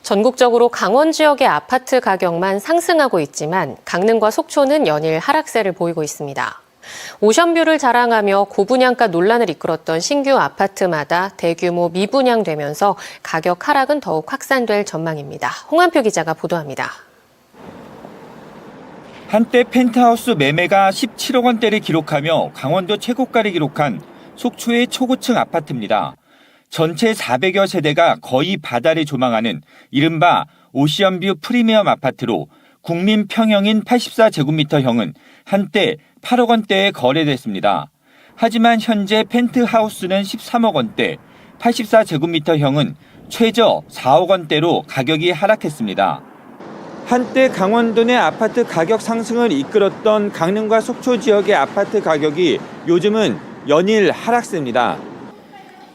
전국적으로 강원 지역의 아파트 가격만 상승하고 있지만 강릉과 속초는 연일 하락세를 보이고 있습니다. 오션뷰를 자랑하며 고분양가 논란을 이끌었던 신규 아파트마다 대규모 미분양되면서 가격 하락은 더욱 확산될 전망입니다. 홍한표 기자가 보도합니다. 한때 펜트하우스 매매가 17억 원대를 기록하며 강원도 최고가를 기록한 속초의 초고층 아파트입니다. 전체 400여 세대가 거의 바다를 조망하는 이른바 오션뷰 프리미엄 아파트로 국민 평형인 84제곱미터형은 한때 8억 원대에 거래됐습니다. 하지만 현재 펜트하우스는 13억 원대, 84제곱미터형은 최저 4억 원대로 가격이 하락했습니다. 한때 강원도 내 아파트 가격 상승을 이끌었던 강릉과 속초 지역의 아파트 가격이 요즘은 연일 하락세입니다.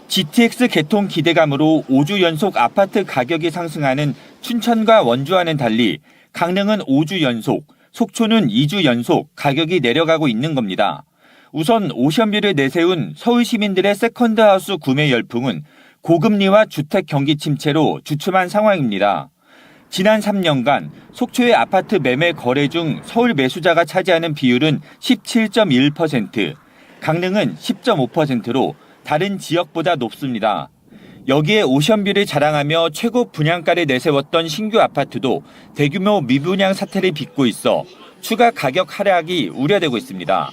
GTX 개통 기대감으로 5주 연속 아파트 가격이 상승하는 춘천과 원주와는 달리 강릉은 5주 연속, 속초는 2주 연속 가격이 내려가고 있는 겁니다. 우선 오션뷰를 내세운 서울 시민들의 세컨드하우스 구매 열풍은 고금리와 주택 경기 침체로 주춤한 상황입니다. 지난 3년간 속초의 아파트 매매 거래 중 서울 매수자가 차지하는 비율은 17.1%, 강릉은 10.5%로 다른 지역보다 높습니다. 여기에 오션뷰를 자랑하며 최고 분양가를 내세웠던 신규 아파트도 대규모 미분양 사태를 빚고 있어 추가 가격 하락이 우려되고 있습니다.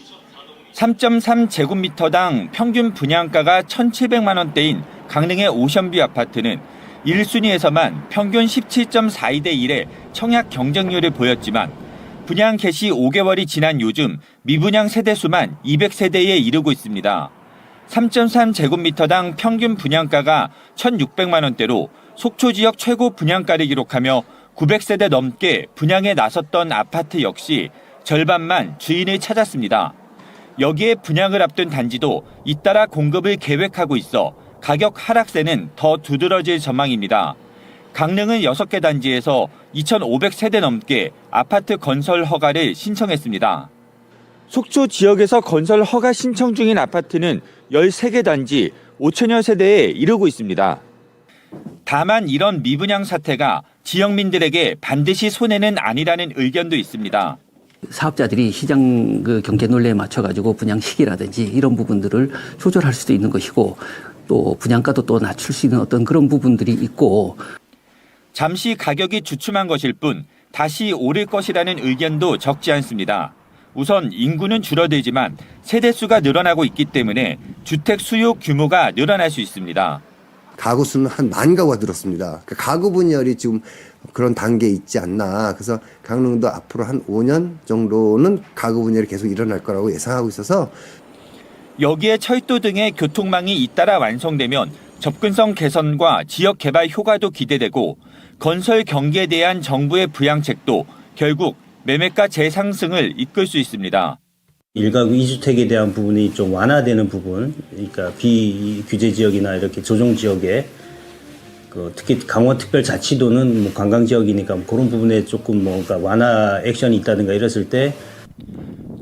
3.3제곱미터당 평균 분양가가 1,700만 원대인 강릉의 오션뷰 아파트는 1순위에서만 평균 17.42대 1의 청약 경쟁률을 보였지만 분양 개시 5개월이 지난 요즘 미분양 세대수만 200세대에 이르고 있습니다. 3.3제곱미터당 평균 분양가가 1,600만 원대로 속초 지역 최고 분양가를 기록하며 900세대 넘게 분양에 나섰던 아파트 역시 절반만 주인을 찾았습니다. 여기에 분양을 앞둔 단지도 잇따라 공급을 계획하고 있어 가격 하락세는 더 두드러질 전망입니다. 강릉은 6개 단지에서 2,500세대 넘게 아파트 건설 허가를 신청했습니다. 속초 지역에서 건설 허가 신청 중인 아파트는 13개 단지 5천여 세대에 이르고 있습니다. 다만 이런 미분양 사태가 지역민들에게 반드시 손해는 아니라는 의견도 있습니다. 사업자들이 시장 경제 논리에 맞춰가지고 분양 시기라든지 이런 부분들을 조절할 수도 있는 것이고 또 분양가도 또 낮출 수 있는 어떤 그런 부분들이 있고 잠시 가격이 주춤한 것일 뿐 다시 오를 것이라는 의견도 적지 않습니다. 우선 인구는 줄어들지만 세대수가 늘어나고 있기 때문에 주택 수요 규모가 늘어날 수 있습니다. 가구 수는 한 10,000가구가 늘었습니다. 가구 분열이 지금 그런 단계에 있지 않나. 그래서 강릉도 앞으로 한 5년 정도는 가구 분열이 계속 일어날 거라고 예상하고 있어서 여기에 철도 등의 교통망이 잇따라 완성되면 접근성 개선과 지역 개발 효과도 기대되고 건설 경기에 대한 정부의 부양책도 결국 매매가 재상승을 이끌 수 있습니다. 1가구 2주택에 대한 부분이 좀 완화되는 부분, 그러니까 비규제 지역이나 이렇게 조정 지역에 특히 강원특별자치도는 관광 지역이니까 그런 부분에 조금 뭔가 완화 액션이 있다든가 이랬을 때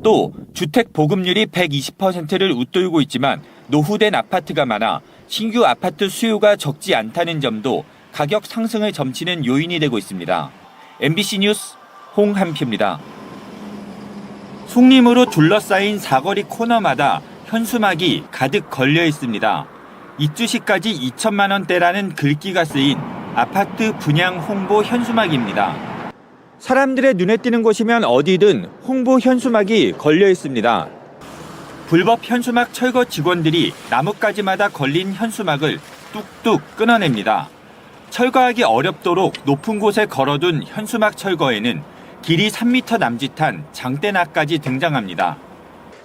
또 주택 보급률이 120%를 웃돌고 있지만 노후된 아파트가 많아 신규 아파트 수요가 적지 않다는 점도 가격 상승을 점치는 요인이 되고 있습니다. MBC 뉴스 홍한표입니다. 숭림으로 둘러싸인 사거리 코너마다 현수막이 가득 걸려 있습니다. 입주시까지 2천만 원대라는 글귀가 쓰인 아파트 분양 홍보 현수막입니다. 사람들의 눈에 띄는 곳이면 어디든 홍보 현수막이 걸려 있습니다. 불법 현수막 철거 직원들이 나뭇가지마다 걸린 현수막을 뚝뚝 끊어냅니다. 철거하기 어렵도록 높은 곳에 걸어둔 현수막 철거에는 길이 3m 남짓한 장대나까지 등장합니다.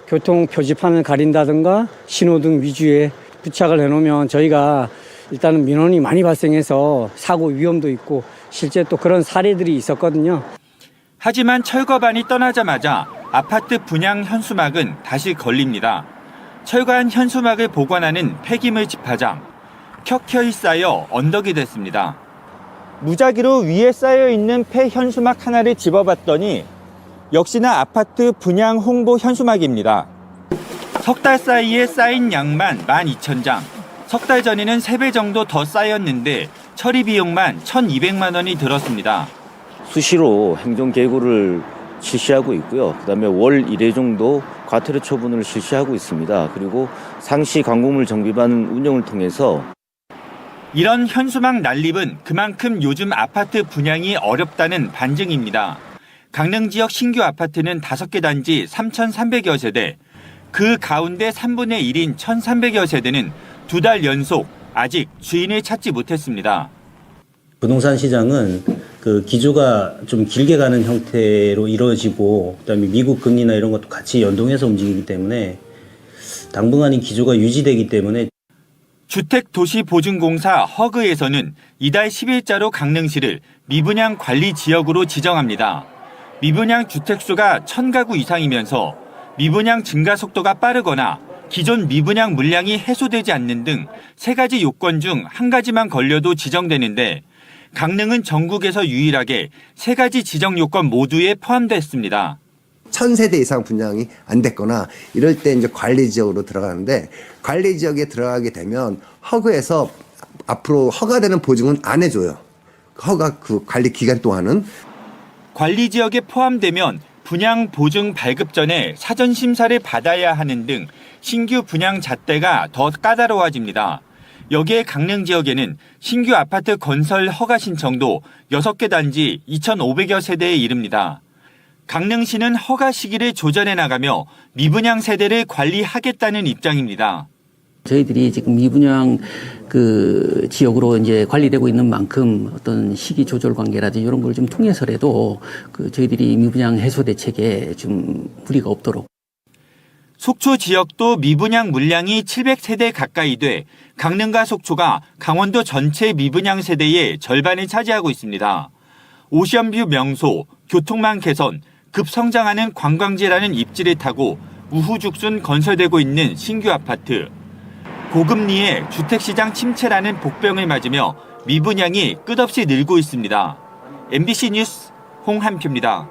교통 표지판을 가린다든가 신호등 위주에 부착을 해놓으면 저희가 일단은 민원이 많이 발생해서 사고 위험도 있고 실제 또 그런 사례들이 있었거든요. 하지만 철거반이 떠나자마자 아파트 분양 현수막은 다시 걸립니다. 철거한 현수막을 보관하는 폐기물 집화장. 켜켜이 쌓여 언덕이 됐습니다. 무작위로 위에 쌓여있는 폐 현수막 하나를 집어봤더니 역시나 아파트 분양 홍보 현수막입니다. 석 달 사이에 쌓인 양만 12,000장. 석 달 전에는 3배 정도 더 쌓였는데 처리 비용만 1,200만 원이 들었습니다. 수시로 행정 계고를 실시하고 있고요. 그다음에 월 1회 정도 과태료 처분을 실시하고 있습니다. 그리고 상시 광고물 정비반 운영을 통해서 이런 현수막 난립은 그만큼 요즘 아파트 분양이 어렵다는 반증입니다. 강릉 지역 신규 아파트는 5개 단지 3,300여 세대, 그 가운데 3분의 1인 1,300여 세대는 2달 연속 아직 주인을 찾지 못했습니다. 부동산 시장은 그 기조가 좀 길게 가는 형태로 이루어지고 그다음에 미국 금리나 이런 것도 같이 연동해서 움직이기 때문에 당분간 이 기조가 유지되기 때문에 주택도시보증공사 허그에서는 이달 10일자로 강릉시를 미분양 관리 지역으로 지정합니다. 미분양 주택수가 1,000가구 이상이면서 미분양 증가 속도가 빠르거나 기존 미분양 물량이 해소되지 않는 등 3가지 요건 중 1가지만 걸려도 지정되는데 강릉은 전국에서 유일하게 3가지 지정 요건 모두에 포함됐습니다. 1,000세대 이상 분양이 안 됐거나 이럴 때 이제 관리 지역으로 들어가는데 관리 지역에 들어가게 되면 허그에서 앞으로 허가되는 보증은 안 해줘요. 허가 그 관리 기간 동안은. 관리 지역에 포함되면 분양 보증 발급 전에 사전 심사를 받아야 하는 등 신규 분양 잣대가 더 까다로워집니다. 여기에 강릉 지역에는 신규 아파트 건설 허가 신청도 6개 단지 2,500여 세대에 이릅니다. 강릉시는 허가 시기를 조절해 나가며 미분양 세대를 관리하겠다는 입장입니다. 저희들이 지금 미분양 그 지역으로 이제 관리되고 있는 만큼 어떤 시기 조절 관계라든지 이런 걸 좀 통해서라도 그 저희들이 미분양 해소 대책에 좀 무리가 없도록. 속초 지역도 미분양 물량이 700세대 가까이 돼 강릉과 속초가 강원도 전체 미분양 세대의 절반을 차지하고 있습니다. 오션뷰 명소, 교통망 개선, 급성장하는 관광지라는 입지를 타고 우후죽순 건설되고 있는 신규 아파트. 고금리에 주택시장 침체라는 복병을 맞으며 미분양이 끝없이 늘고 있습니다. MBC 뉴스 홍한표입니다.